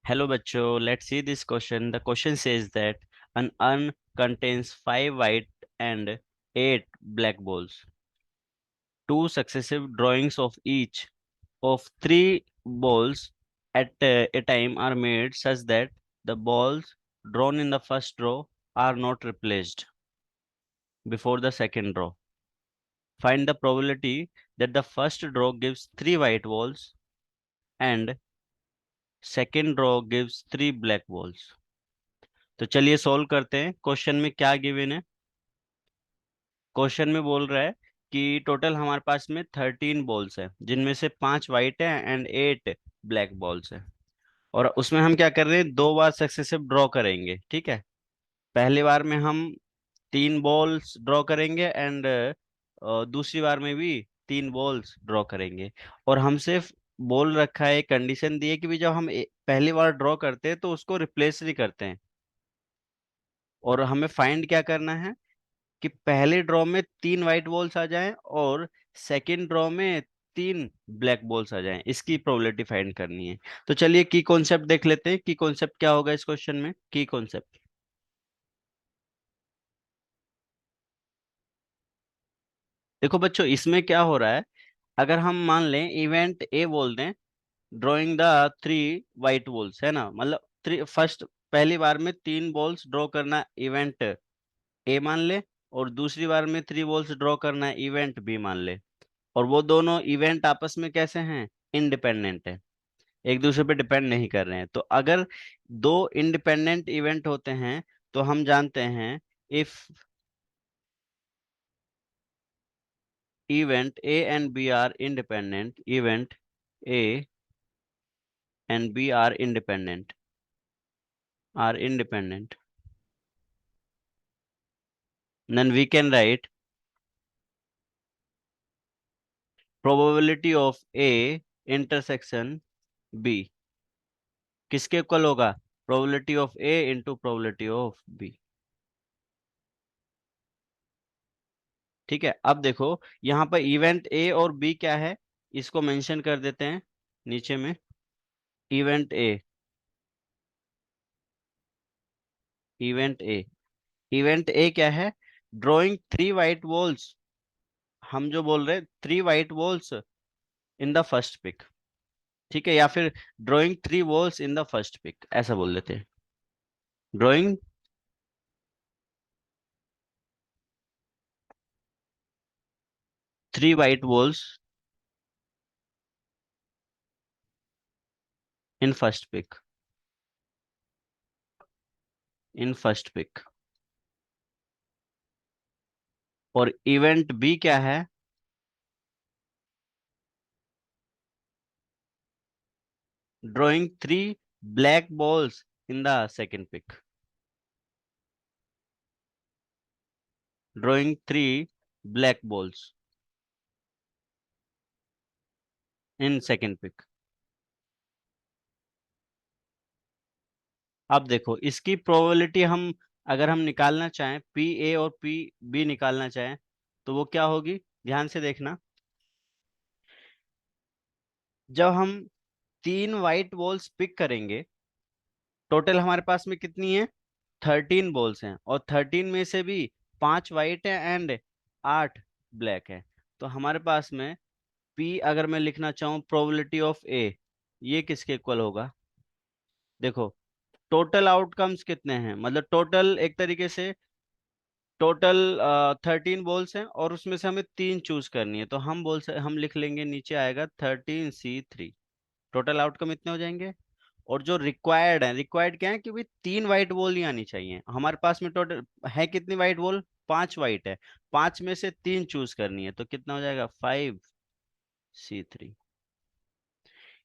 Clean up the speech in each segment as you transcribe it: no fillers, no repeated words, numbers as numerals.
Hello bachcho, let's see this question. The question says that an urn contains 5 white and 8 black balls. Two successive drawings of each of 3 balls at a time are made such that the balls drawn in the first row are not replaced before the second draw. Find the probability that the first draw gives 3 white balls and second draw gives 3 black balls. तो चलिए solve करते हैं। Question में क्या given है? Question में बोल रहा है कि टोटल हमारे पास में 13 बॉल्स है, जिनमें से 5 वाइट है एंड 8 ब्लैक बॉल्स है। और उसमें हम क्या कर रहे हैं, 2 बार सक्सेसिव ड्रॉ करेंगे। ठीक है, पहली बार में हम 3 बॉल्स ड्रॉ करेंगे एंड दूसरी बार में भी 3 बॉल्स ड्रॉ करेंगे। और हमसे बोल रखा है, कंडीशन दी है कि भी जब हम पहली बार ड्रॉ करते हैं तो उसको रिप्लेस नहीं करते हैं। और हमें फाइंड क्या करना है कि पहले ड्रॉ में 3 वाइट बॉल्स आ जाएं और सेकंड ड्रॉ में 3 ब्लैक बॉल्स आ जाएं। इसकी प्रोबेबिलिटी फाइंड करनी है। तो चलिए की कॉन्सेप्ट देख लेते हैं। की कॉन्सेप्ट क्या होगा इस क्वेश्चन में? की कॉन्सेप्ट देखो बच्चों, इसमें क्या हो रहा है, अगर हम मान लें इवेंट ए बोल दें, ड्रॉइंग द 3 वाइट बॉल्स, है ना, मतलब थ्री फर्स्ट, पहली बार में 3 बॉल्स ड्रॉ करना इवेंट ए मान ले, और दूसरी बार में 3 बॉल्स ड्रॉ करना इवेंट बी मान ले। और वो दोनों इवेंट आपस में कैसे हैं? इंडिपेंडेंट है, एक दूसरे पे डिपेंड नहीं कर रहे हैं। तो अगर दो इंडिपेंडेंट इवेंट होते हैं तो हम जानते हैं, if event A and B are independent, event A and B are independent, then we can write probability of A intersection B किसके इक्वल होगा? probability of A into probability of B। ठीक है, अब देखो यहाँ पर इवेंट ए और B क्या है, इसको मेंशन कर देते हैं नीचे में। Event A, event A, event A क्या है? ड्रॉइंग 3 वाइट बॉल्स, हम जो बोल रहे हैं 3 white balls in the first pick. ठीक है, या फिर drawing 3 balls in the first pick, ऐसा बोल देते हैं। Drawing 3 white balls in first pick, in first pick. और इवेंट बी क्या है? Drawing 3 black balls in the second pick, drawing 3 black balls in second pick. अब देखो इसकी प्रोबेबिलिटी हम, अगर हम निकालना चाहें, पी ए और पी बी निकालना चाहें, तो वो क्या होगी? ध्यान से देखना, जब हम 3 वाइट बॉल्स पिक करेंगे, टोटल हमारे पास में कितनी है? 13 बॉल्स हैं, और 13 में से भी 5 वाइट है एंड 8 ब्लैक है। तो हमारे पास में पी, अगर मैं लिखना चाहूँ प्रोबेबिलिटी ऑफ ए, ये किसके इक्वल होगा? देखो टोटल आउटकम्स कितने हैं, मतलब टोटल एक तरीके से टोटल 13 बॉल्स हैं और उसमें से हमें 3 चूज करनी है। तो हम लिख लेंगे, नीचे आएगा 13C3। टोटल आउटकम इतने हो जाएंगे। और जो रिक्वायर्ड है, रिक्वायर्ड क्या है कि भाई 3 वाइट बॉल ही आनी चाहिए हमारे पास में। टोटल है कितनी वाइट बॉल? 5 वाइट है, 5 में से 3 चूज करनी है, तो कितना हो जाएगा? 5C3।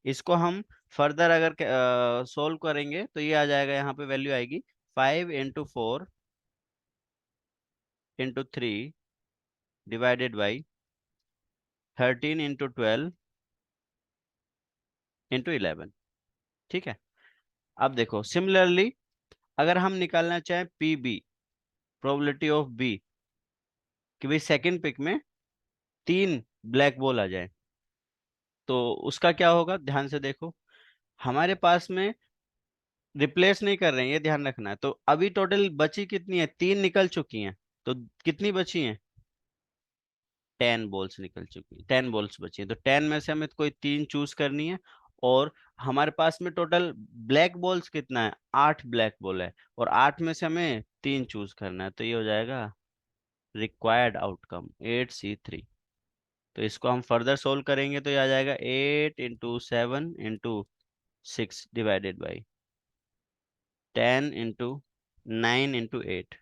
इसको हम फर्दर अगर सोल्व करेंगे तो ये आ जाएगा, यहाँ पे वैल्यू आएगी 5 into 4 into 3 divided by 13 into 12 into 11। ठीक है, अब देखो सिमिलरली अगर हम निकालना चाहें P B, probability of B, कि भाई सेकंड पिक में 3 ब्लैक बॉल आ जाए, तो उसका क्या होगा? ध्यान से देखो, हमारे पास में रिप्लेस नहीं कर रहे हैं, ये ध्यान रखना है। तो अभी टोटल बची कितनी है, 3 निकल चुकी हैं। तो कितनी बची हैं, 10 बॉल्स निकल चुकी हैं, 10 बॉल्स बची हैं। तो 10 में से हमें कोई 3 चूज करनी है। और हमारे पास में टोटल ब्लैक बॉल्स कितना है, 8 ब्लैक बॉल है। और 8 में से हमें 3 चूज करना है। तो ये हो जाएगा रिक्वायर्ड आउटकम 8C3। तो इसको हम फर्दर सोल्व करेंगे तो ये आ जाएगा 8 into 7 into 6 divided by 10 into 9 into 8।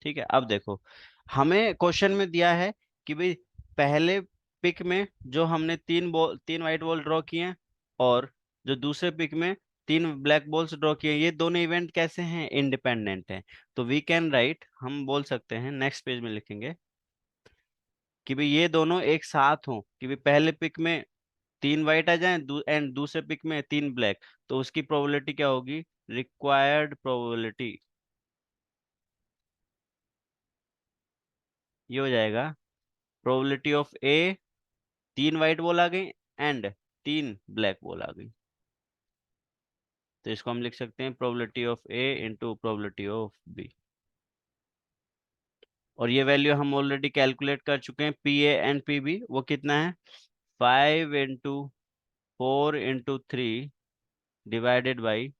ठीक है, अब देखो, हमें क्वेश्चन में दिया है कि भाई पहले पिक में जो हमने 3 वाइट बॉल ड्रॉ किए हैं, और जो दूसरे पिक में 3 ब्लैक बॉल्स ड्रॉ किए हैं, ये दोनों इवेंट कैसे हैं, इंडिपेंडेंट हैं। तो वी कैन राइट, हम बोल सकते हैं, नेक्स्ट पेज में लिखेंगे कि भाई ये दोनों एक साथ हों, कि भाई पहले पिक में 3 वाइट आ जाएं एंड दूसरे पिक में 3 ब्लैक। तो उसकी प्रोबेबिलिटी क्या होगी, रिक्वायर्ड प्रोबेबिलिटी, ये हो जाएगा probability of a, 3 white ball आ गई एंड 3 ब्लैक बॉल आ गई। तो इसको हम लिख सकते हैं probability of A into probability of B. और ये वैल्यू हम ऑलरेडी कैलकुलेट कर चुके हैं, P A and P B. वो कितना है, 5 into 4 into 3 divided by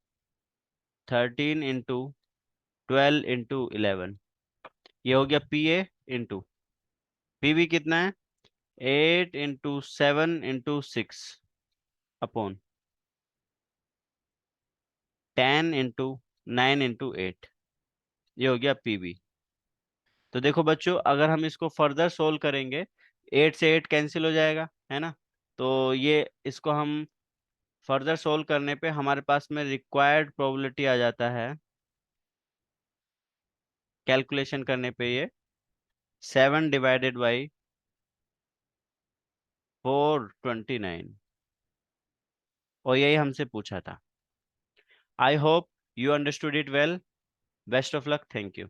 13 into 12 into 11। ये हो गया P A into P B कितना है, 8 into 7 into 6 upon 10 into 9 into 8। ये हो गया पीबी। तो देखो बच्चों, अगर हम इसको फर्दर सोल्व करेंगे, 8 से 8 कैंसिल हो जाएगा, है ना। तो ये इसको हम फर्दर सोल्व करने पे हमारे पास में रिक्वायर्ड प्रोबेबिलिटी आ जाता है, कैलकुलेशन करने पे ये 7/429। और यही हमसे पूछा था। I hope you understood it well. Best of luck, thank you.